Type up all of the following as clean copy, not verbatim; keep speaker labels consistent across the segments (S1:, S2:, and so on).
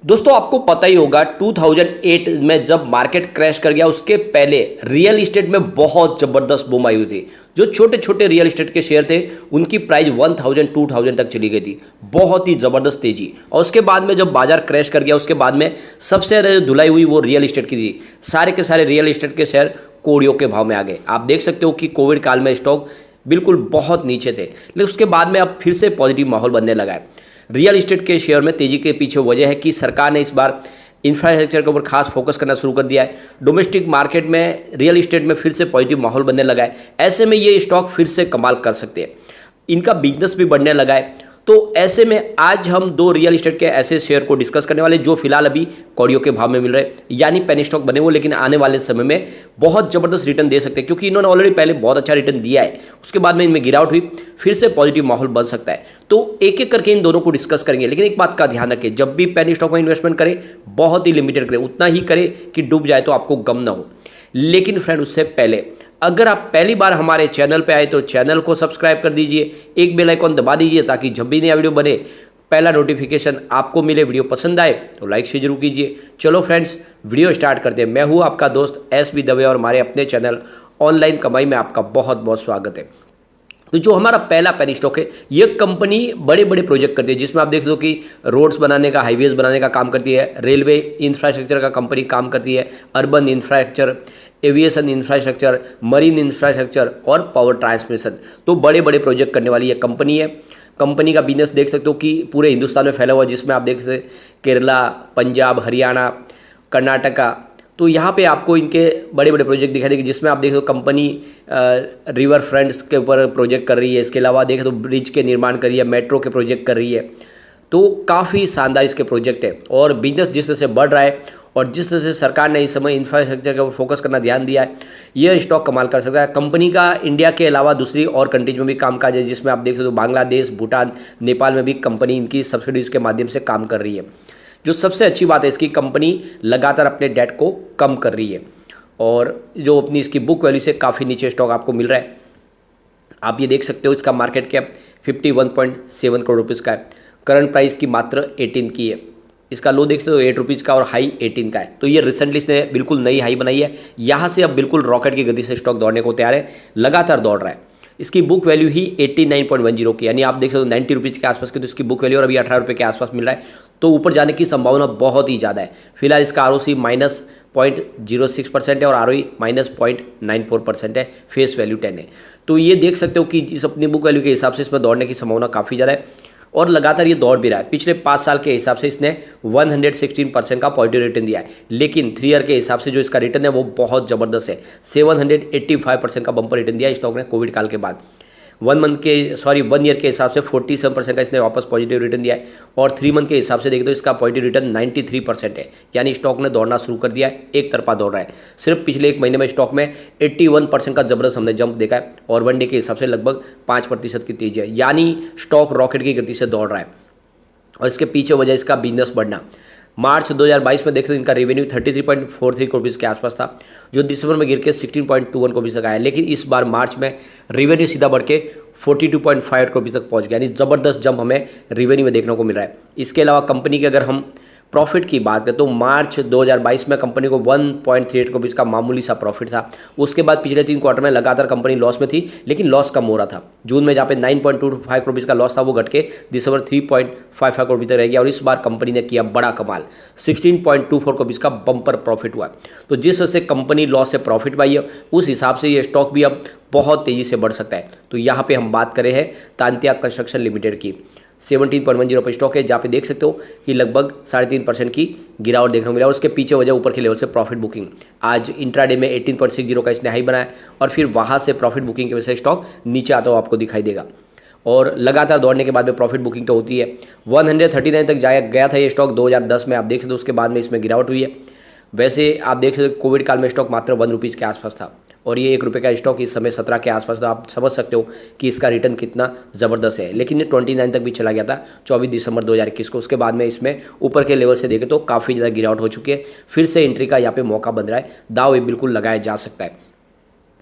S1: दोस्तों आपको पता ही होगा 2008 में जब मार्केट क्रैश कर गया उसके पहले रियल इस्टेट में बहुत ज़बरदस्त बूम आई हुई थी। जो छोटे छोटे रियल इस्टेट के शेयर थे उनकी प्राइस 1000 2000 तक चली गई थी, बहुत ही ज़बरदस्त तेजी। और उसके बाद में जब बाजार क्रैश कर गया उसके बाद में सबसे ज़्यादा जो धुलाई हुई वो रियल इस्टेट की थी। सारे के सारे रियल इस्टेट के शेयर कौड़ियों के भाव में आ गए। आप देख सकते हो कि कोविड काल में स्टॉक बिल्कुल बहुत नीचे थे, लेकिन उसके बाद में अब फिर से पॉजिटिव माहौल बनने लगा है। रियल इस्टेट के शेयर में तेजी के पीछे वजह है कि सरकार ने इस बार इंफ्रास्ट्रक्चर के ऊपर खास फोकस करना शुरू कर दिया है। डोमेस्टिक मार्केट में रियल इस्टेट में फिर से पॉजिटिव माहौल बनने लगा है। ऐसे में ये स्टॉक फिर से कमाल कर सकते हैं, इनका बिजनेस भी बढ़ने लगा है। तो ऐसे में आज हम दो रियल इस्टेट के ऐसे शेयर को डिस्कस करने वाले जो फिलहाल अभी कौड़ियों के भाव में मिल रहे हैं, यानी पेनी स्टॉक बने हुए, लेकिन आने वाले समय में बहुत ज़बरदस्त रिटर्न दे सकते हैं, क्योंकि इन्होंने ऑलरेडी पहले बहुत अच्छा रिटर्न दिया है। उसके बाद में इनमें गिरावट हुई, फिर से पॉजिटिव माहौल बन सकता है। तो एक एक करके इन दोनों को डिस्कस करेंगे, लेकिन एक बात का ध्यान रखें, जब भी पेनी स्टॉक में इन्वेस्टमेंट करें बहुत ही लिमिटेड करें, उतना ही करें कि डूब जाए तो आपको गम ना हो। लेकिन फ्रेंड उससे पहले अगर आप पहली बार हमारे चैनल पे आए तो चैनल को सब्सक्राइब कर दीजिए, एक बेल आइकॉन दबा दीजिए ताकि जब भी नया वीडियो बने पहला नोटिफिकेशन आपको मिले। वीडियो पसंद आए तो लाइक शेयर जरूर कीजिए। चलो फ्रेंड्स वीडियो स्टार्ट करते हैं। मैं हूँ आपका दोस्त एस बी दवे और हमारे अपने चैनल ऑनलाइन कमाई में आपका बहुत बहुत स्वागत है। तो जो हमारा पहला पेनी स्टॉक है, ये कंपनी बड़े बड़े प्रोजेक्ट करती है, जिसमें आप देख लो कि रोड्स बनाने का, हाईवेज बनाने का काम करती है, रेलवे इंफ्रास्ट्रक्चर का कंपनी काम करती है, urban infrastructure, aviation infrastructure, marine infrastructure और पावर ट्रांसमिशन। तो बड़े बड़े प्रोजेक्ट करने वाली ये कंपनी है। कंपनी का बिजनेस देख सकते हो कि पूरे हिंदुस्तान में फैला हुआ है, जिसमें आप देख सकते केरला, पंजाब, हरियाणा, कर्नाटका। तो यहाँ पे आपको इनके बड़े बड़े प्रोजेक्ट दिखाई देंगे, जिसमें आप देखो कंपनी रिवर फ्रंट्स के ऊपर प्रोजेक्ट कर रही है। इसके अलावा देखें तो ब्रिज के निर्माण कर रही है, मेट्रो के प्रोजेक्ट कर रही है। तो काफ़ी शानदार इसके प्रोजेक्ट है और बिजनेस जिस तरह से बढ़ रहा है और जिस तरह से सरकार ने इस समय इंफ्रास्ट्रक्चर के ऊपर फोकस करना ध्यान दिया है, यह स्टॉक कमाल कर सकता है। कंपनी का इंडिया के अलावा दूसरी और कंट्रीज में भी कामकाज है, जिसमें आप देख सकते हो बांग्लादेश, भूटान, नेपाल में भी कंपनी इनकी सब्सिडीज़ के माध्यम से काम कर रही है। जो सबसे अच्छी बात है, इसकी कंपनी लगातार अपने डेट को कम कर रही है और जो अपनी इसकी बुक वैल्यू से काफ़ी नीचे स्टॉक आपको मिल रहा है। आप ये देख सकते हो इसका मार्केट कैप 51.7 करोड़ रुपीज़ का है। करंट प्राइस की मात्र 18 की है। इसका लो देख सकते हो 8 रुपीज़ का और हाई 18 का है। तो ये रिसेंटली इसने बिल्कुल नई हाई बनाई है। यहाँ से अब बिल्कुल रॉकेट की गति से स्टॉक दौड़ने को तैयार है, लगातार दौड़ रहा है। इसकी बुक वैल्यू ही 89.10 की, यानी आप देख सकते हो 90 रुपीज़ के आसपास की तो इसकी बुक वैल्यू, और अभी 18 रुपये के आसपास मिल रहा है। तो ऊपर जाने की संभावना बहुत ही ज़्यादा है। फिलहाल इसका आरओसी -0.06% है और आरओई -0.94% है। फेस वैल्यू 10 है। तो ये देख सकते हो कि इस अपनी बुक वैल्यू के हिसाब से इसमें दौड़ने की संभावना काफ़ी ज़्यादा है और लगातार ये दौड़ भी रहा है। पिछले 5 साल के हिसाब से इसने 116% का पॉजिटिव रिटर्न दिया है, लेकिन 3 ईयर के हिसाब से जो इसका रिटर्न है वो बहुत ज़बरदस्त है। 785% का बम्पर रिटर्न दिया स्टॉक ने कोविड काल के बाद। 1 ईयर के हिसाब से 47% का इसने वापस पॉजिटिव रिटर्न दिया है और 3 मंथ के हिसाब से देखें तो इसका पॉजिटिव रिटर्न 93% है। यानी स्टॉक ने दौड़ना शुरू कर दिया है, एक तरफा दौड़ रहा है। सिर्फ पिछले 1 महीने में स्टॉक में 81% का जबरदस्त हमने जंप देखा है और 1 डे के हिसाब से लगभग 5% की तेजी है। यानी स्टॉक रॉकेट की गति से दौड़ रहा है और इसके पीछे वजह इसका बिजनेस बढ़ना। मार्च 2022 में देखें तो इनका रेवेन्यू 33.43 करोड़ रुपीज़ के आसपास था, जो दिसंबर में गिर के 16.21 करोड़ रुपीज़ तक आया। लेकिन इस बार मार्च में रेवेन्यू सीधा बढ़ के 42.5 करोड़ रुपीज़ तक पहुंच गया, यानी ज़बरदस्त जंप हमें रेवेन्यू में देखने को मिल रहा है। इसके अलावा कंपनी के अगर हम प्रॉफिट की बात करें तो मार्च 2022 में कंपनी को 1.38 करोड़ रुपीज़ का मामूली सा प्रॉफिट था। उसके बाद पिछले 3 क्वार्टर में लगातार कंपनी लॉस में थी, लेकिन लॉस कम हो रहा था। जून में जहाँ पे 9.25 करोड़ रुपीज़ का लॉस था वो घट के दिसंबर 3.55 करोड़ रुपये तक रह गया और इस बार कंपनी ने किया बड़ा कमाल, 16.24 करोड़ रुपीज़ का बम्पर प्रॉफिट हुआ। तो जिस वजह से कंपनी लॉस से प्रॉफिट पाई है, उस हिसाब से ये स्टॉक भी अब बहुत तेज़ी से बढ़ सकता है। तो यहाँ पे हम बात कर रहे हैं तांत्या कंस्ट्रक्शन लिमिटेड की। 17.10 पर स्टॉक है, जहाँ पे देख सकते हो कि लगभग 3.5% की गिरावट देखने को मिला और उसके पीछे वजह ऊपर के लेवल से प्रॉफिट बुकिंग। आज इंट्राडे में 18.60 का इसने हाई बनाया और फिर वहाँ से प्रॉफिट बुकिंग की वजह से स्टॉक नीचे आता हुआ आपको दिखाई देगा और लगातार दौड़ने के बाद में प्रॉफिट बुकिंग तो होती है। 139 तक जाया गया था ये स्टॉक 2010 में, आप देख सकते हो। उसके बाद में इसमें गिरावट हुई है। वैसे आप देख सकते हो कोविड काल में स्टॉक मात्र 1 रुपीज़ के आसपास था और ये 1 रुपये का स्टॉक इस समय 17 के आसपास, तो आप समझ सकते हो कि इसका रिटर्न कितना ज़बरदस्त है। लेकिन ये 29 तक भी चला गया था 24 दिसंबर 2021 को। उसके बाद में इसमें ऊपर के लेवल से देखें तो काफ़ी ज़्यादा गिरावट हो चुकी है। फिर से एंट्री का यहाँ पे मौका बन रहा है, दाव ये बिल्कुल लगाया जा सकता है।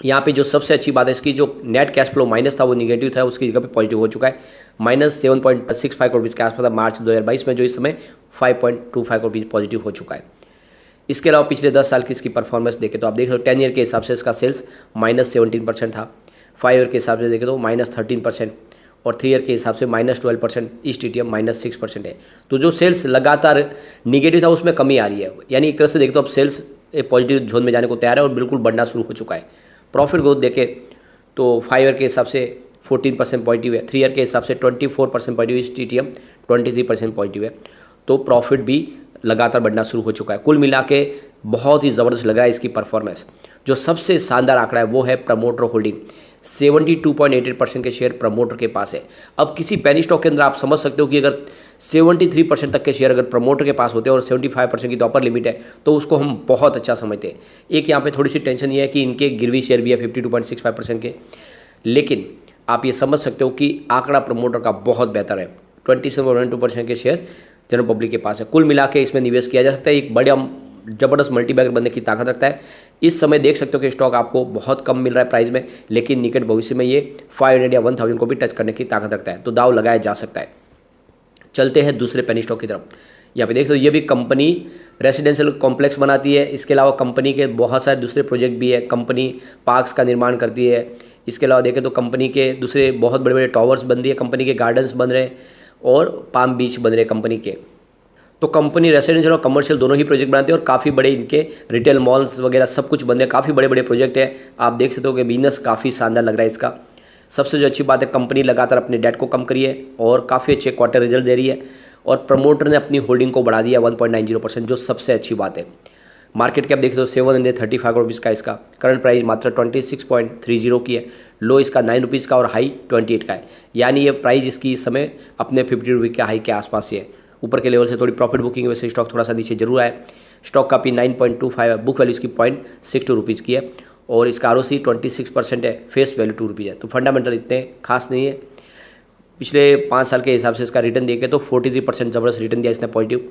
S1: यहाँ पे जो सबसे अच्छी बात है इसकी, जो नेट कैश फ्लो माइनस था वो निगेटिव था, उसकी जगह पे पॉजिटिव हो चुका है। -7.65 करोड़ रुपीज़ के आसपास था मार्च 2022 में, जो इस समय 5.25 करोड़ रुपीज़ पॉजिटिव हो चुका है। इसके अलावा पिछले 10 साल की इसकी परफॉर्मेंस देखें तो आप देख सकते हो 10 ईयर के हिसाब से इसका सेल्स -17% था, 5 ईयर के हिसाब से देखें तो -13%, और 3 ईयर के हिसाब से -12%, ईस्ट टीटीएम -6% है। तो जो सेल्स लगातार निगेटिव था उसमें कमी आ रही है, यानी एक तरह से देखें तो अब सेल्स एक पॉजिटिव जोन में जाने को तैयार है और बिल्कुल बढ़ना शुरू हो चुका है। प्रॉफिट ग्रोथ देखें तो 5 ईयर के हिसाब से 14% पॉजिटिव है, 3 ईयर के हिसाब से 24% पॉजिटिव, ईस्ट टीटीएम 23% पॉजिटिव है। तो प्रॉफिट भी लगातार बढ़ना शुरू हो चुका है। कुल मिला के बहुत ही ज़बरदस्त लग रहा है इसकी परफॉर्मेंस। जो सबसे शानदार आंकड़ा है वो है प्रमोटर होल्डिंग, 72.88% के शेयर प्रमोटर के पास है। अब किसी पेनी स्टॉक के अंदर आप समझ सकते हो कि अगर 73% तक के शेयर अगर प्रमोटर के पास होते हैं और 75% की तो अपर लिमिट है, तो उसको हम बहुत अच्छा समझते हैं। एक यहाँ पे थोड़ी सी टेंशन ये है कि इनके गिरवी शेयर भी है 52.65% के, लेकिन आप ये समझ सकते हो कि आंकड़ा प्रमोटर का बहुत बेहतर है। 27.12% के शेयर जनरल पब्लिक के पास है। कुल मिला के इसमें निवेश किया जा सकता है, एक बड़ा जबरदस्त मल्टीबैगर बनने की ताकत रखता है। इस समय देख सकते हो कि स्टॉक आपको बहुत कम मिल रहा है प्राइस में, लेकिन निकट भविष्य में ये 500 या 1000 को भी टच करने की ताकत रखता है, तो दाव लगाया जा सकता है। चलते हैं दूसरे पेनी स्टॉक की तरफ। यहाँ पे देख सकते हो ये भी कंपनी रेसिडेंशियल कॉम्प्लेक्स बनाती है। इसके अलावा कंपनी के बहुत सारे दूसरे प्रोजेक्ट भी है। कंपनी पार्क्स का निर्माण करती है। इसके अलावा देखें तो कंपनी के दूसरे बहुत बड़े बड़े टावर्स बन रही है, कंपनी के गार्डन्स बन रहे हैं और पाम बीच बन रहे कंपनी के। तो कंपनी रेसिडेंशियल और कमर्शियल दोनों ही प्रोजेक्ट बनाती है और काफ़ी बड़े इनके रिटेल मॉल्स वगैरह सब कुछ बन रहे हैं, काफ़ी बड़े बड़े प्रोजेक्ट है। आप देख सकते हो कि बिजनेस काफ़ी शानदार लग रहा है इसका। सबसे जो अच्छी बात है, कंपनी लगातार अपने डेट को कम करी है और काफ़ी अच्छे क्वार्टर रिजल्ट दे रही है, और प्रमोटर ने अपनी होल्डिंग को बढ़ा दिया 1.90%, जो सबसे अच्छी बात है। मार्केट कैप देखें तो 735 करोड़ रुपीज़ का इसका, करंट प्राइस मात्र 26.30 की है, लो इसका 9 रुपीज़ का और हाई 28 का है, यानी ये प्राइस इसकी इस समय अपने 50 रुपये के हाई के आसपास ही है। ऊपर के लेवल से थोड़ी प्रॉफिट बुकिंग वैसे स्टॉक थोड़ा सा नीचे जरूर आए। स्टॉक का पी 9.25 है, बुक वैल्यू इसकी 0.62 रुपीज़ की है, और इसका आरओसी 26% है, फेस वैल्यू 2 रुपीज़ है। तो फंडामेंटल इतने खास नहीं है। पिछले 5 साल के हिसाब से इसका रिटर्न देखें तो 43% ज़बरदस्त रिटर्न दिया इसने पॉजिटिव।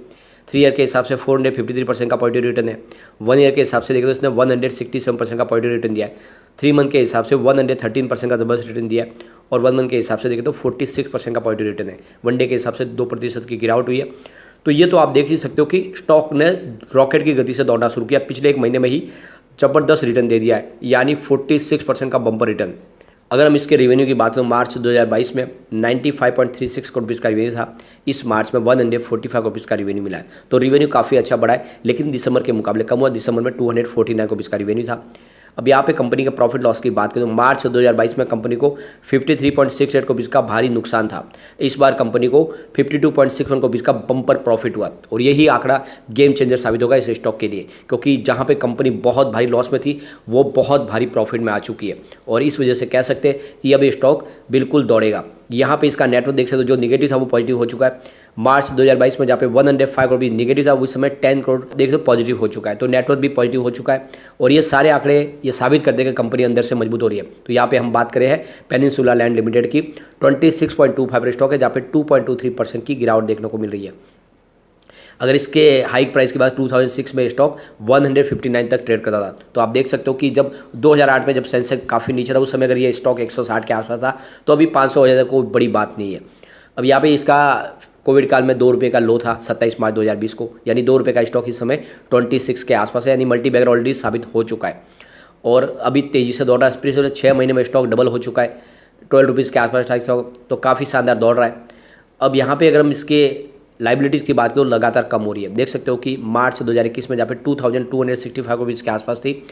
S1: 3 ईयर के हिसाब से 453% का पॉजिटिव रिटर्न है। 1 ईयर के हिसाब से देखें तो इसने 167% का पॉजिटिव रिटर्न दिया है। 3 मंथ के हिसाब से 113% का ज़बरदस्त रिटर्न दिया है, और 1 मंथ के हिसाब से देखें तो 46% का पॉजिटिव रिटर्न है। 1 डे के हिसाब से 2% की गिरावट हुई है। तो ये तो आप देख ही सकते हो कि स्टॉक ने रॉकेट की गति से दौड़ना शुरू किया, पिछले 1 महीने में ही ज़बरदस्त रिटर्न दे दिया है, यानी 46% का बम्पर रिटर्न। अगर हम इसके रेवेन्यू की बात करें, मार्च 2022 में 95.36 करोड़ रुपीज़ का रेवेन्यू था, इस मार्च में 145 करोड़ रुपीज़ का रेवेन्यू मिला है। तो रेवेन्यू काफ़ी अच्छा बढ़ा है, लेकिन दिसंबर के मुकाबले कम हुआ। दिसंबर में 249 करोड़ रुपीज़ का रेवेन्यू था। अब यहाँ पे कंपनी का प्रॉफिट लॉस की बात करें तो मार्च 2022 में कंपनी को 53.68 करोड़ रुपीज़ का भारी नुकसान था। इस बार कंपनी को 52.61 करोड़ रुपीज़ का बम्पर प्रॉफिट हुआ, और यही आंकड़ा गेम चेंजर साबित होगा इस स्टॉक के लिए, क्योंकि जहाँ पे कंपनी बहुत भारी लॉस में थी वो बहुत भारी प्रॉफिट में आ चुकी है, और इस वजह से कह सकते हैं कि अब ये स्टॉक बिल्कुल दौड़ेगा। यहाँ पे इसका नेटवर्क देख सकते हो, जो निगेटिव था वो पॉजिटिव हो चुका है। मार्च 2022 में जहाँ पे 105 करोड़ निगेटिव था, उस समय 10 करोड़ देख सकते पॉजिटिव हो चुका है। तो नेटवर्क भी पॉजिटिव हो चुका है, और ये सारे आंकड़े ये साबित करते हैं कि कंपनी अंदर से मजबूत हो रही है। तो यहाँ पे हम बात करें हैं पेनिनसुला लैंड लिमिटेड की, 26.25 स्टॉक है, जहाँ पे 2.23% की गिरावट देखने को मिल रही है। अगर इसके हाइक प्राइस के बाद 2006 में स्टॉक 159 तक ट्रेड करता था, तो आप देख सकते हो कि जब 2008 में जब सेंसेक्स काफ़ी नीचे था, उस समय अगर ये स्टॉक 160 के आसपास था, तो अभी 500 हो जाता, कोई बड़ी बात नहीं है। अब यहाँ पे इसका कोविड काल में 2 रुपये का लो था 27 मार्च 2020 को, यानी 2 रुपये का स्टॉक इस समय 26 के आसपास है, यानी मल्टीबैगर ऑलरेडी साबित हो चुका है, और अभी तेज़ी से दौड़ रहा है। स्पेशली 6 महीने में स्टॉक डबल हो चुका है, 12 रुपीज़ के आसपास स्टॉक, तो काफ़ी शानदार दौड़ रहा है। अब यहाँ पे अगर हम इसके लाइबिलिटीज़ की बात करें तो लगातार कम हो रही है। देख सकते हो कि मार्च 2021 में जहाँ पे 2265 करोड़ रुपीज़ के आसपास थी,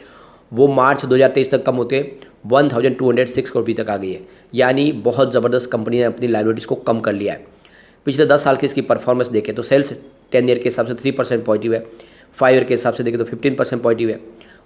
S1: वो मार्च 2023 तक कम होते 1206 करोड़ रुपये तक आ गई है, यानी बहुत ज़बरदस्त कंपनी ने अपनी लाइबिलिटीज़ को कम कर लिया है। पिछले 10 साल की इसकी परफॉर्मेंस देखें तो सेल्स 10 ईयर के हिसाब से 3% पॉजिटिव है, 5 ईयर के हिसाब से देखें तो 15% पॉजिटिव है,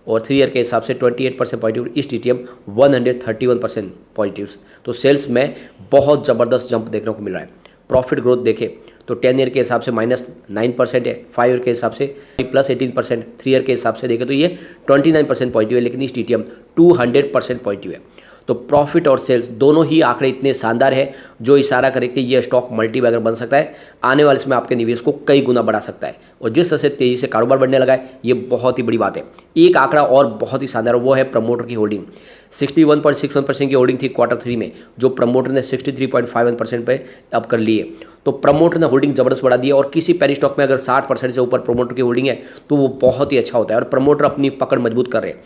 S1: और 3 ईयर के हिसाब से 28% पॉजिटिव। इस टीटीएम 131% पॉजिटिव। तो सेल्स में बहुत ज़बरदस्त जंप देखने को मिल रहा है। प्रॉफिट ग्रोथ देखें तो 10 ईयर के हिसाब से -9% है, 5 ईयर के हिसाब से +18%, 3 ईयर के हिसाब से देखें तो ये 29% पॉजिटिव है, लेकिन इस टीटीएम 200% पॉजिटिव है। तो प्रॉफिट और सेल्स दोनों ही आंकड़े इतने शानदार है जो इशारा करे कि यह स्टॉक मल्टीबैगर बन सकता है, आने वाले समय आपके निवेश को कई गुना बढ़ा सकता है। और जिस तरह से तेजी से कारोबार बढ़ने लगा है, ये बहुत ही बड़ी बात है। एक आंकड़ा और बहुत ही शानदार, वो है प्रमोटर की होल्डिंग। 61.61% की होल्डिंग थी Q3 में, जो प्रमोटर ने 63.51% पे अब कर ली है। तो प्रमोटर ने होल्डिंग जबरदस्त बढ़ा दी है, और किसी पेनी स्टॉक में अगर 60% से ऊपर प्रमोटर की होल्डिंग है तो वो बहुत ही अच्छा होता है, और प्रमोटर अपनी पकड़ मजबूत कर रहे हैं।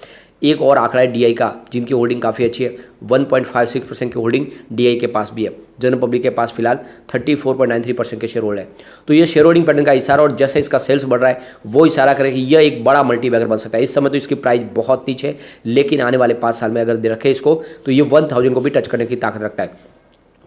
S1: एक और आंकड़ा है DI का, जिनकी होल्डिंग काफ़ी अच्छी है। 1.56% की होल्डिंग DI के पास भी है। जनरल पब्लिक के पास फिलहाल 34.93% के शेयर होल्ड है। तो ये शेयर होल्डिंग पैटर्न का इशारा, और जैसे इसका सेल्स बढ़ रहा है वो इशारा करे कि यह एक बड़ा मल्टीबैगर बन सकता है। इस समय तो इसकी प्राइस बहुत नीचे है, लेकिन आने वाले 5 साल में अगर दे रखे इसको तो ये 1000 को भी टच करने की ताकत रखता है।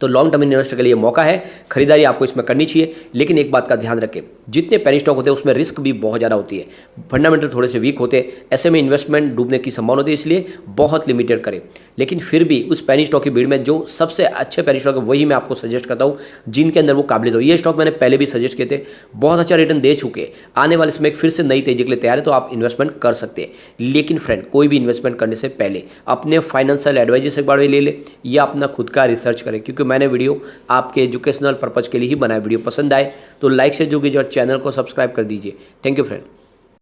S1: तो लॉन्ग टर्म इन्वेस्टर के लिए मौका है, खरीदारी आपको इसमें करनी चाहिए। लेकिन एक बात का ध्यान रखें, जितने पेनी स्टॉक होते हैं उसमें रिस्क भी बहुत ज़्यादा होती है, फंडामेंटल थोड़े से वीक होते हैं, ऐसे में इन्वेस्टमेंट डूबने की संभावना होती है, इसलिए बहुत लिमिटेड करें। लेकिन फिर भी उस पेनी स्टॉक की भीड़ में जो सबसे अच्छे पेनी स्टॉक है वही मैं आपको सजेस्ट करता हूँ, जिनके अंदर वो काबिलियत हो। ये स्टॉक मैंने पहले भी सजेस्ट किए थे, बहुत अच्छा रिटर्न दे चुके, आने वाले समय फिर से नई तेजी के लिए तैयार है, तो आप इन्वेस्टमेंट कर सकते हैं। लेकिन फ्रेंड, कोई भी इन्वेस्टमेंट करने से पहले अपने फाइनेंशियल एडवाइजर से एक बार ले ले, या अपना खुद का रिसर्च करें, क्योंकि मैंने वीडियो आपके एजुकेशनल पर्पज के लिए ही बनाया। वीडियो पसंद आए तो लाइक से जुड़िए और चैनल को सब्सक्राइब कर दीजिए। Thank you friend.